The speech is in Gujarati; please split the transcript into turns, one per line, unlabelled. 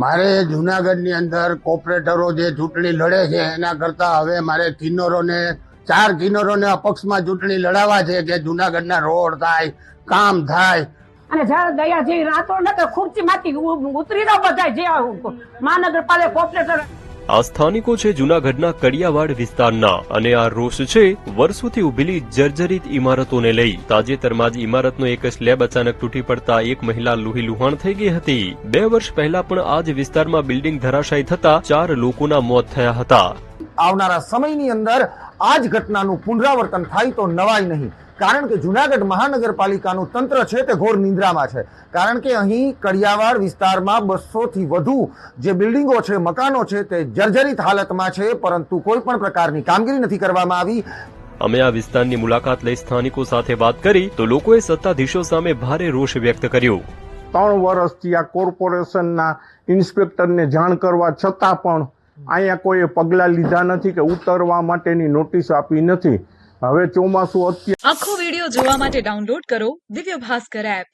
મારે જુનાગઢની અંદર કોર્પોરેટરો જે ચૂંટણી લડે છે એના કરતા હવે મારે કિન્નરોને 4 કિન્નરોને અપક્ષમાં ચૂંટણી લડાવવા છે કે જુનાગઢના રોડ થાય, કામ થાય.
અને જ્યારે દયા જેવી રાતો ને કે ખુરશીમાંથી ઉતરી દો બધા જે મહાનગરપાલિકા કોર્પોરેટર.
આ સ્થાનિકો છે જૂનાગઢના કડિયાવાડ વિસ્તારના અને આ રોષ છે વર્ષોથી ઉભેલી જર્જરિત ઇમારતોને લઈ. તાજેતરમાં જ ઇમારતનો એક સ્લેબ અચાનક તૂટી પડતા એક મહિલા લુહીલુહાણ થઈ ગઈ હતી. 2 વર્ષ પહેલા પણ આ જ વિસ્તારમાં બિલ્ડિંગ ધરાશાયી થતા 4 લોકોના મોત થયા હતા.
આવનારા સમયની અંદર આ જ ઘટનાનું પુનરાવર્તન થાય તો નવાઈ નહીં, કારણ કે જુનાગઢ મહાનગરપાલિકાનું તંત્ર છે તે ઘોર નિંદ્રામાં છે. કારણ કે અહીં કડિયાવાડ વિસ્તારમાં 200 થી વધુ જે બિલ્ડિંગો છે, મકાનો છે તે જર્જરિત હાલતમાં છે, પરંતુ કોઈ પણ પ્રકારની કામગીરી નથી કરવામાં આવી.
અમે આ વિસ્તારની મુલાકાત લઈ સ્થાનિકો સાથે વાત કરી તો લોકોએ સત્તાધીશો સામે ભારે રોષ વ્યક્ત કર્યો.
3 વર્ષથી આ કોર્પોરેશનના ઇન્સ્પેક્ટરને જાણ કરવા છતાં પણ અહીંયા કોઈ પગલાં લીધા નથી કે ઉતરવા માટેની નોટિસ આપી નથી. હવે ચોમાસું
આખો વિડિયો જોવા માટે ડાઉનલોડ કરો દિવ્ય ભાસ્કર એપ.